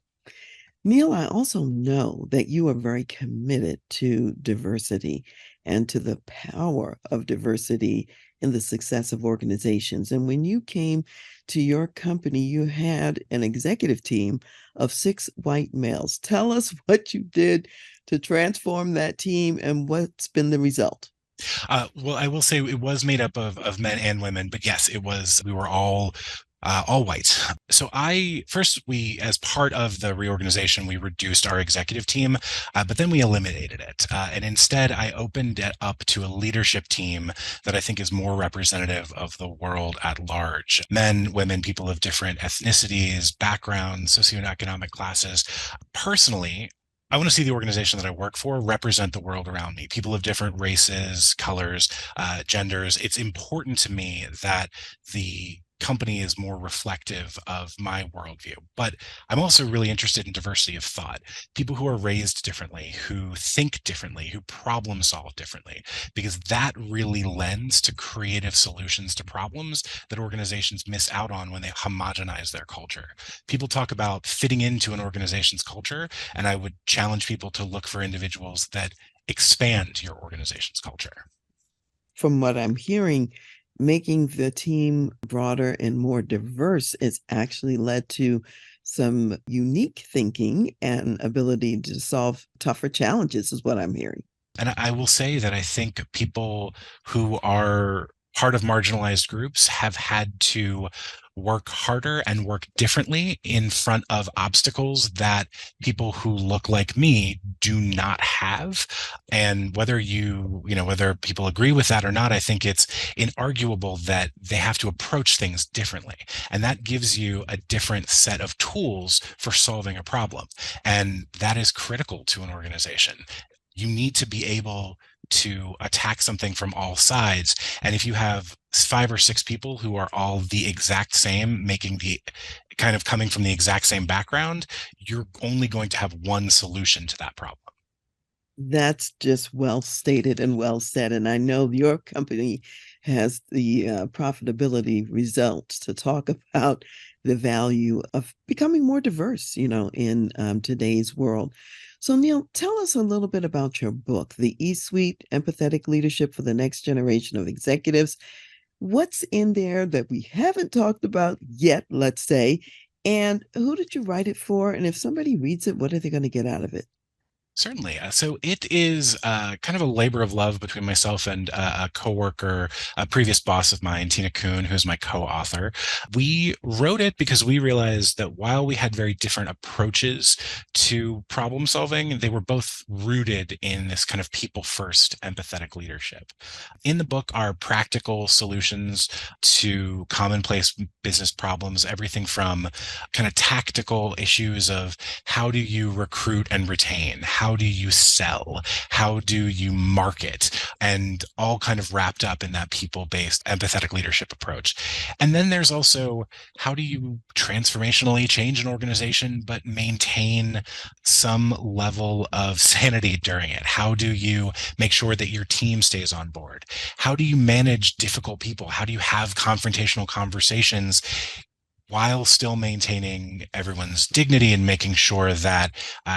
[SPEAKER 1] Neal, I also know that you are very committed to diversity and to the power of diversity in the success of organizations. And when you came to your company, you had an executive team of 6 white males. Tell us what you did to transform that team and what's been the result.
[SPEAKER 2] Well, I will say it was made up of men and women, but yes, it was, we were all white. So as part of the reorganization, we reduced our executive team, but then we eliminated it. And instead, I opened it up to a leadership team that I think is more representative of the world at large. Men, women, people of different ethnicities, backgrounds, socioeconomic classes. Personally, I want to see the organization that I work for represent the world around me, people of different races, colors, genders. It's important to me that the company is more reflective of my worldview. But I'm also really interested in diversity of thought, people who are raised differently, who think differently, who problem solve differently, because that really lends to creative solutions to problems that organizations miss out on when they homogenize their culture. People talk about fitting into an organization's culture, and I would challenge people to look for individuals that expand your organization's culture.
[SPEAKER 1] From what I'm hearing, making the team broader and more diverse has actually led to some unique thinking and ability to solve tougher challenges, is what I'm hearing.
[SPEAKER 2] And I will say that I think people who are part of marginalized groups have had to work harder and work differently in front of obstacles that people who look like me do not have. And whether people agree with that or not, I think it's inarguable that they have to approach things differently. And that gives you a different set of tools for solving a problem. And that is critical to an organization. You need to be able to attack something from all sides. And if you have 5 or 6 people who are all the exact same, making the kind of coming from the exact same background, you're only going to have one solution to that problem.
[SPEAKER 1] That's just well stated and well said. And I know your company has the profitability results to talk about the value of becoming more diverse, in today's world. So, Neal, tell us a little bit about your book, The E Suite Empathetic Leadership for the Next Generation of Executives. What's in there that we haven't talked about yet, let's say? And who did you write it for? And if somebody reads it, what are they going to get out of it?
[SPEAKER 2] Certainly. So it is kind of a labor of love between myself and a coworker, a previous boss of mine, Tina Kuhn, who's my co-author. We wrote it because we realized that while we had very different approaches to problem solving, they were both rooted in this kind of people first empathetic leadership. In the book are practical solutions to commonplace business problems, everything from kind of tactical issues of how do you recruit and retain? How do you sell? How do you market? And all kind of wrapped up in that people-based empathetic leadership approach. And then there's also how do you transformationally change an organization, but maintain some level of sanity during it? How do you make sure that your team stays on board? How do you manage difficult people? How do you have confrontational conversations while still maintaining everyone's dignity and making sure that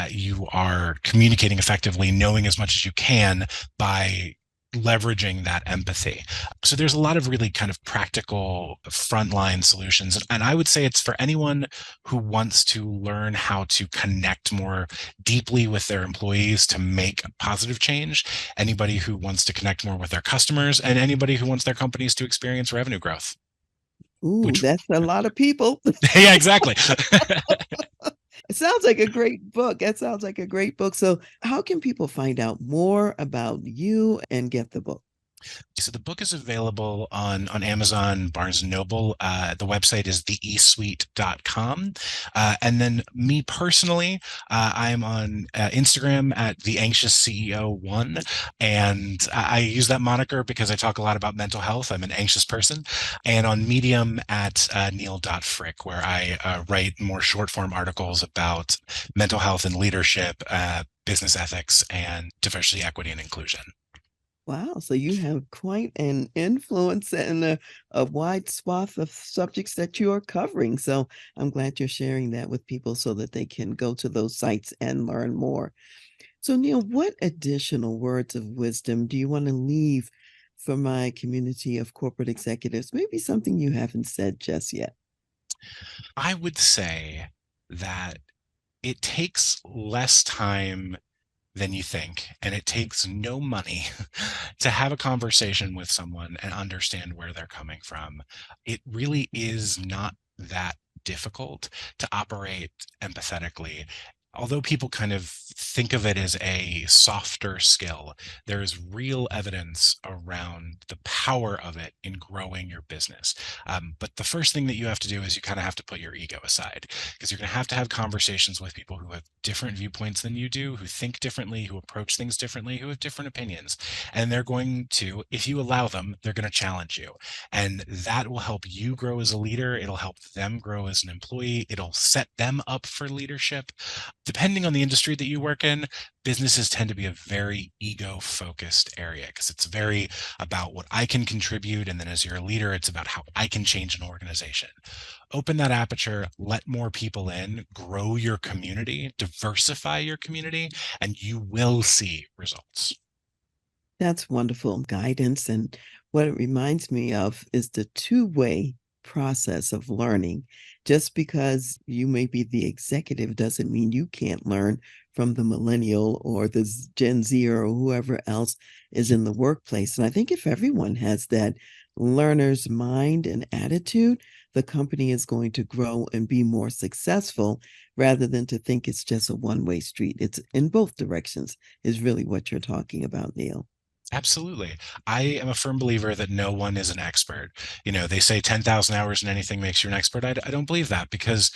[SPEAKER 2] you are communicating effectively, knowing as much as you can by leveraging that empathy. So there's a lot of really kind of practical frontline solutions. And I would say it's for anyone who wants to learn how to connect more deeply with their employees to make positive change, anybody who wants to connect more with their customers, and anybody who wants their companies to experience revenue growth,
[SPEAKER 1] Ooh,
[SPEAKER 2] which
[SPEAKER 1] that's a lot of people.
[SPEAKER 2] yeah, exactly.
[SPEAKER 1] It sounds like a great book. That sounds like a great book. So, how can people find out more about you and get the book?
[SPEAKER 2] So the book is available on Amazon, Barnes and Noble. The website is theesuite.com. And then me personally, I'm on Instagram at the Anxious CEO One, and I use that moniker because I talk a lot about mental health. I'm an anxious person, and on Medium at Neal.Frick, where I write more short form articles about mental health and leadership, business ethics, and diversity, equity, and inclusion.
[SPEAKER 1] Wow. So, you have quite an influence and a wide swath of subjects that you are covering. So, I'm glad you're sharing that with people so that they can go to those sites and learn more. So, Neal, what additional words of wisdom do you want to leave for my community of corporate executives? Maybe something you haven't said just yet.
[SPEAKER 2] I would say that it takes less time than you think, and it takes no money to have a conversation with someone and understand where they're coming from. It really is not that difficult to operate empathetically. Although people kind of think of it as a softer skill, there is real evidence around the power of it in growing your business. But the first thing that you have to do is you kind of have to put your ego aside, because you're going to have conversations with people who have different viewpoints than you do, who think differently, who approach things differently, who have different opinions. And they're going to, if you allow them, they're going to challenge you. And that will help you grow as a leader. It'll help them grow as an employee. It'll set them up for leadership. Depending on the industry that you work in, businesses tend to be a very ego focused area because it's very about what I can contribute. And then as you're a leader, it's about how I can change an organization. Open that aperture, let more people in, grow your community, diversify your community, and you will see results.
[SPEAKER 1] That's wonderful guidance. And what it reminds me of is the two-way process of learning. Just because you may be the executive doesn't mean you can't learn from the millennial or the Gen Z or whoever else is in the workplace. And I think if everyone has that learner's mind and attitude, the company is going to grow and be more successful rather than to think it's just a one-way street. It's in both directions, is really what you're talking about, Neal.
[SPEAKER 2] Absolutely. I am a firm believer that no one is an expert. You know, they say 10,000 hours in anything makes you an expert. I don't believe that, because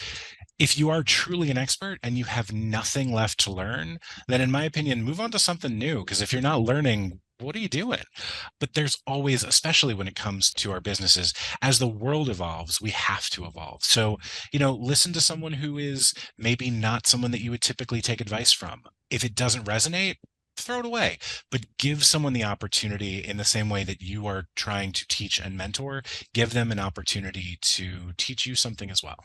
[SPEAKER 2] if you are truly an expert and you have nothing left to learn, then in my opinion, move on to something new. Because if you're not learning, what are you doing? But there's always, especially when it comes to our businesses, as the world evolves, we have to evolve. So, listen to someone who is maybe not someone that you would typically take advice from. If it doesn't resonate, throw it away, but give someone the opportunity in the same way that you are trying to teach and mentor, give them an opportunity to teach you something as well.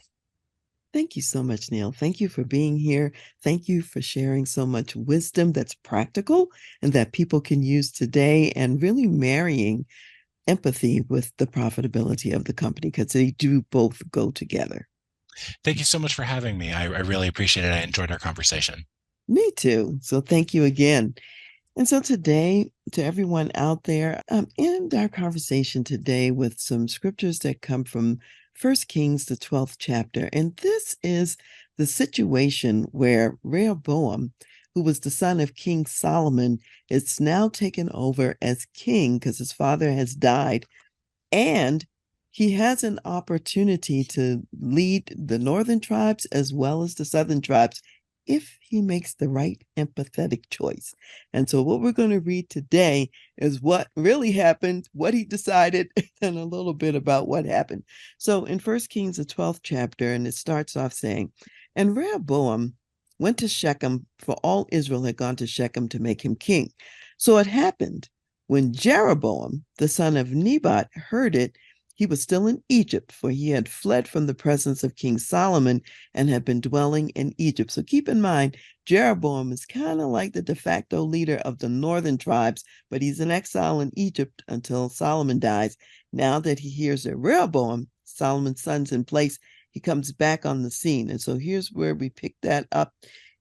[SPEAKER 1] Thank you so much, Neal. Thank you for being here. Thank you for sharing so much wisdom that's practical and that people can use today, and really marrying empathy with the profitability of the company because they do both go together.
[SPEAKER 2] Thank you so much for having me. I really appreciate it. I enjoyed our conversation.
[SPEAKER 1] Me too. So thank you again. And so today, to everyone out there, end our conversation today with some scriptures that come from First Kings, the 12th chapter. And this is the situation where Rehoboam, who was the son of King Solomon, is now taken over as king because his father has died. And he has an opportunity to lead the northern tribes as well as the southern tribes if he makes the right empathetic choice. And so, what we're going to read today is what really happened, what he decided, and a little bit about what happened. So, in First Kings, the 12th chapter, and it starts off saying, And Rehoboam went to Shechem, for all Israel had gone to Shechem to make him king. So it happened when Jeroboam, the son of Nebat, heard it, he was still in Egypt, for he had fled from the presence of King Solomon and had been dwelling in Egypt. So keep in mind, Jeroboam is kind of like the de facto leader of the northern tribes, but he's in exile in Egypt until Solomon dies. Now that he hears that Rehoboam, Solomon's son's in place, he comes back on the scene. And so here's where we pick that up.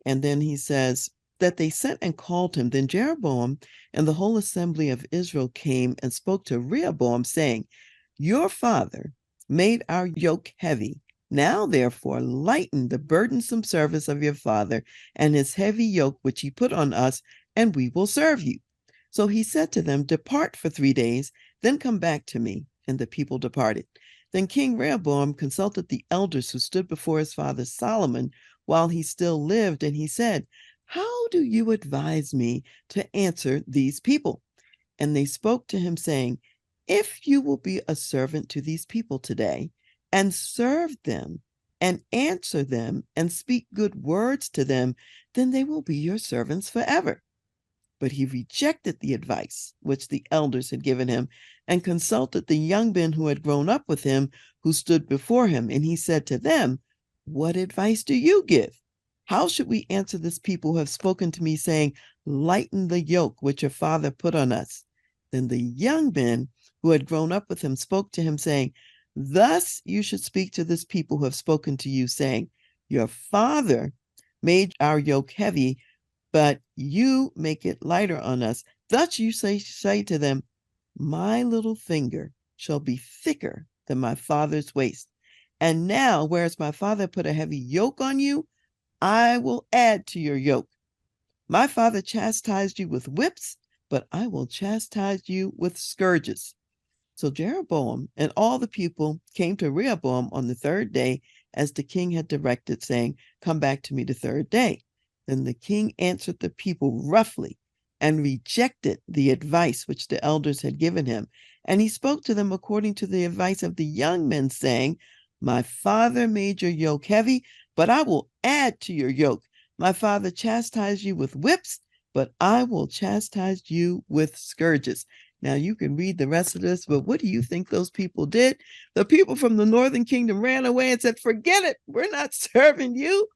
[SPEAKER 1] And then he says, that they sent and called him. Then Jeroboam and the whole assembly of Israel came and spoke to Rehoboam, saying, Your father made our yoke heavy. Now, therefore, lighten the burdensome service of your father and his heavy yoke which he put on us, and we will serve you. So he said to them, Depart for 3 days, then come back to me. And the people departed. Then King Rehoboam consulted the elders who stood before his father Solomon while he still lived, and he said, How do you advise me to answer these people? And they spoke to him, saying, If you will be a servant to these people today, and serve them, and answer them, and speak good words to them, then they will be your servants forever. But he rejected the advice which the elders had given him, and consulted the young men who had grown up with him, who stood before him. And he said to them, What advice do you give? How should we answer this people who have spoken to me, saying, Lighten the yoke which your father put on us? Then the young men who had grown up with him spoke to him, saying, Thus you should speak to this people who have spoken to you, saying, Your father made our yoke heavy, but you make it lighter on us. Thus you say to them, My little finger shall be thicker than my father's waist. And now, whereas my father put a heavy yoke on you, I will add to your yoke. My father chastised you with whips, but I will chastise you with scourges. So Jeroboam and all the people came to Rehoboam on the 3rd day, as the king had directed, saying, Come back to me the 3rd day. Then the king answered the people roughly and rejected the advice which the elders had given him. And he spoke to them according to the advice of the young men, saying, My father made your yoke heavy, but I will add to your yoke. My father chastised you with whips, but I will chastise you with scourges. Now you can read the rest of this, but what do you think those people did? The people from the northern kingdom ran away and said, Forget it, we're not serving you.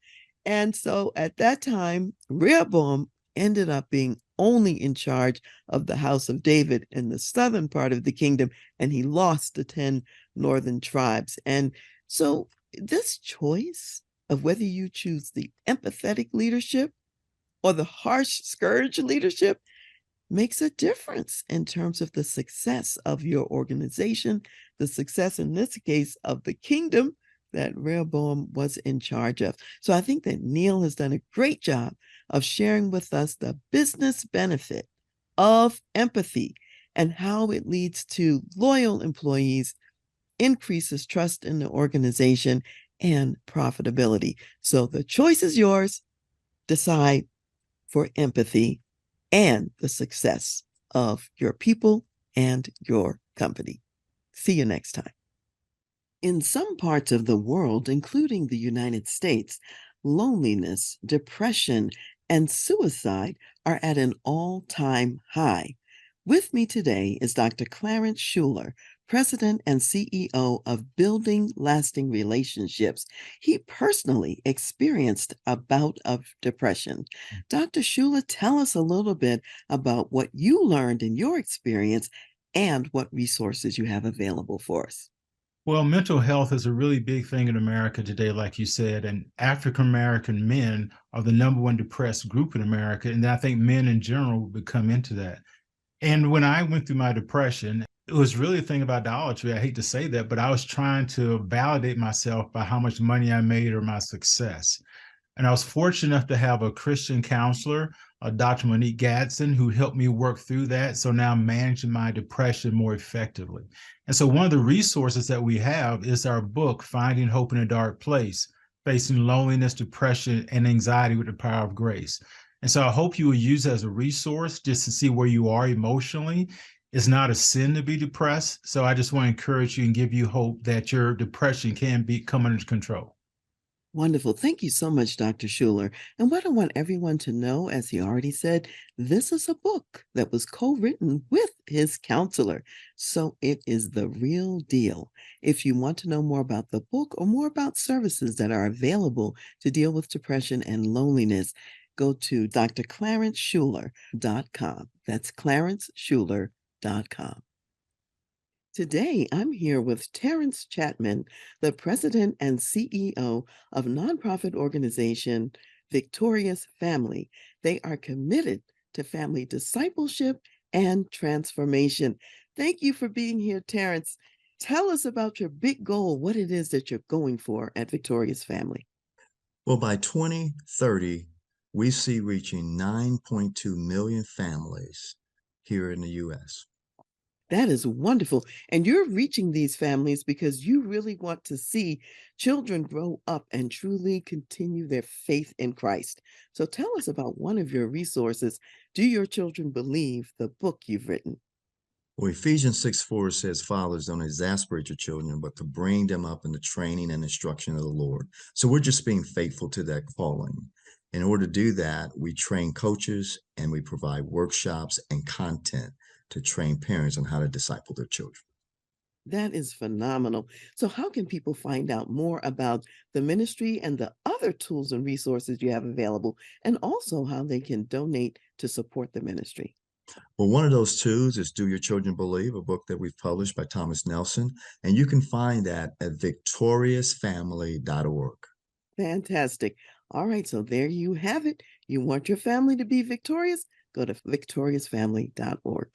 [SPEAKER 1] And so at that time, Rehoboam ended up being only in charge of the house of David in the southern part of the kingdom, and he lost the 10 northern tribes. And so this choice of whether you choose the empathetic leadership or the harsh scourge leadership makes a difference in terms of the success of your organization, the success in this case of the kingdom that Rehoboam was in charge of. So I think that Neal has done a great job of sharing with us the business benefit of empathy and how it leads to loyal employees, increases trust in the organization, and profitability. So the choice is yours. Decide for empathy and the success of your people and your company. See you next time. In some parts of the world, including the United States, loneliness, depression, and suicide are at an all-time high. With me today is Dr. Clarence Schuler, President and CEO of Building Lasting Relationships. He personally experienced a bout of depression. Dr. Schuler, tell us a little bit about what you learned in your experience and what resources you have available for us.
[SPEAKER 3] Well, mental health is a really big thing in America today, like you said, and African American men are the number one depressed group in America. And I think men in general would come into that. And when I went through my depression, it was really a thing of idolatry. I hate to say that, but I was trying to validate myself by how much money I made or my success. And I was fortunate enough to have a Christian counselor, Dr. Monique Gadsden, who helped me work through that. So now I'm managing my depression more effectively. And so one of the resources that we have is our book, Finding Hope in a Dark Place, Facing Loneliness, Depression, and Anxiety with the Power of Grace. And so I hope you will use it as a resource just to see where you are emotionally. It's not a sin to be depressed. So I just want to encourage you and give you hope that your depression can come under control.
[SPEAKER 1] Wonderful. Thank you so much, Dr. Schuler. And what I want everyone to know, as he already said, this is a book that was co-written with his counselor. So it is the real deal. If you want to know more about the book or more about services that are available to deal with depression and loneliness, go to drclarenceschuler.com. That's clarenceschuler.com. Today, I'm here with Terrence Chapman, the president and CEO of nonprofit organization Victorious Family. They are committed to family discipleship and transformation. Thank you for being here, Terrence. Tell us about your big goal, what it is that you're going for at Victorious Family.
[SPEAKER 4] Well, by 2030, we see reaching 9.2 million families here in the U.S.
[SPEAKER 1] That is wonderful. And you're reaching these families because you really want to see children grow up and truly continue their faith in Christ. So tell us about one of your resources. Do Your Children Believe, the book you've written?
[SPEAKER 4] Well, Ephesians 6:4 says, fathers, don't exasperate your children, but to bring them up in the training and instruction of the Lord. So we're just being faithful to that calling. In order to do that, we train coaches and we provide workshops and content to train parents on how to disciple their children.
[SPEAKER 1] That is phenomenal. So how can people find out more about the ministry and the other tools and resources you have available, and also how they can donate to support the ministry?
[SPEAKER 4] Well, one of those tools is Do Your Children Believe, a book that we've published by Thomas Nelson, and you can find that at victoriousfamily.org.
[SPEAKER 1] Fantastic. All right, so there you have it. You want your family to be victorious? Go to victoriousfamily.org.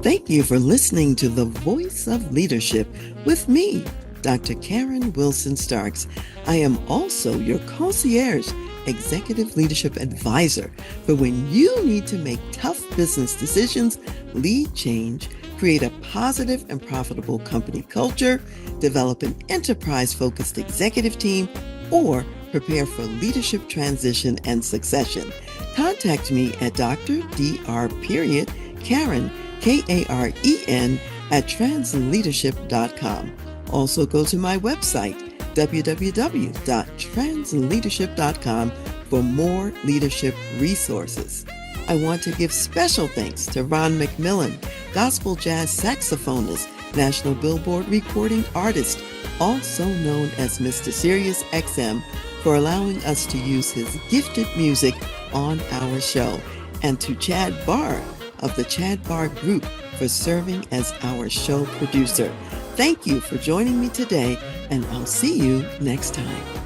[SPEAKER 1] Thank you for listening to The Voice of Leadership with me, Dr. Karen Wilson Starks. I am also your concierge executive leadership advisor for when you need to make tough business decisions, lead change, create a positive and profitable company culture, develop an enterprise-focused executive team, or prepare for leadership transition and succession. Contact me at Dr. Karen, at transleadership.com. Also go to my website, www.transleadership.com, for more leadership resources. I want to give special thanks to Ron McMillan, gospel jazz saxophonist, National Billboard recording artist, also known as Mr. Sirius XM, for allowing us to use his gifted music on our show, and to Chad Barr of the Chad Barr Group for serving as our show producer. Thank you for joining me today, and I'll see you next time.